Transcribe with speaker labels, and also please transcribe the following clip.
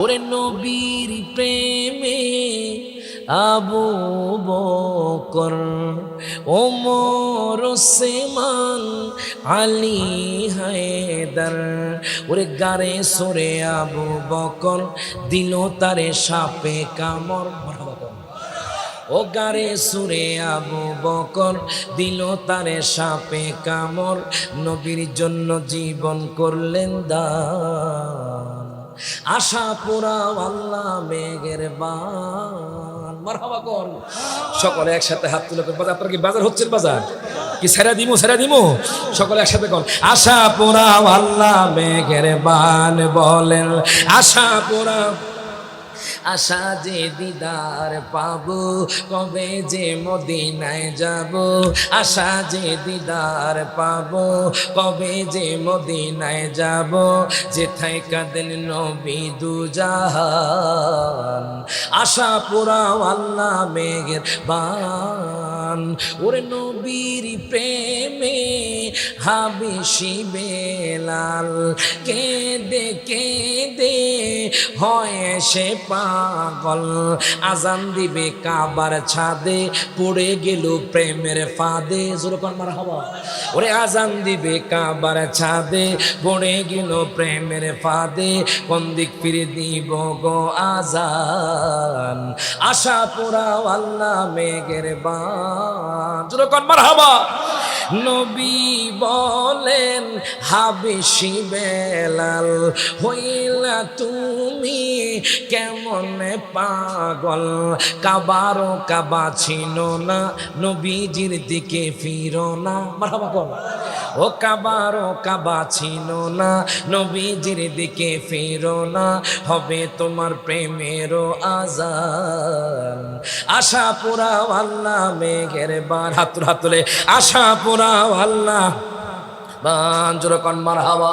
Speaker 1: ওরে নবীর প্রেমে আবু বকর ওমর ওসমান আলী হায়দার। ওরে গারে সরে আবু বকর দিল তারে সাপে কামড়। ও গারে সুরে আবু বকর দিল তারে সাপে কামড়। নবীর জন্য জীবন করলেন দান, আশা পুরা আল্লাহ মেঘের বান। মারহাবা কর সকলে একসাথে হাত তুলে বাজার। আপনার কি বাজার হচ্ছে? বাজার কি ছেড়ে দিমু সকলে একসাথে কর আশা পুরা আল্লাহ মেঘের বান। বলেন আশা পুরা, আশা যে দিদার পাবো, কবে যে মদিনায় যাব। আশা যে দিদার পাবো, কবে যে মদিনায় যাব। যেথায় কাঁদেন নবী দুজাহান, আশা পুরাও আল্লাহ মেঘের বান। ওরে নবীর প্রেমে হাবিশি বেলাল কেঁদে কেঁদে হয় সে পাগল। আজান দিবে কাবার ছাদে, পড়ে গেল প্রেমের ফাঁদে। জোরকন মারহাবা। ওরে আজান দিবে কাবার ছাদে, পড়ে গেল প্রেমের ফাঁদে। কোন দিক ফিরে দিব গো আজান, আশা পুরাও আল্লাহ মেঘের বান। জোরকন মারহাবা। নবী বলেন হাবিশি বেলাল, হইলা তুমি কেমন পাগল। কাবারও কাবা ছিল না, নবীজির দিকে ফিরো না। মারহাবা কর। ও কাবারও কাবা ছিল না, নবীজির দিকে ফিরো না। হবে তোমার প্রেমেরও আজান, আশা পুরাও আল্লাহ মেঘের বান। হাত তুলে আশা পুরাও আল্লাহ বান। জোরে কন মারহাবা।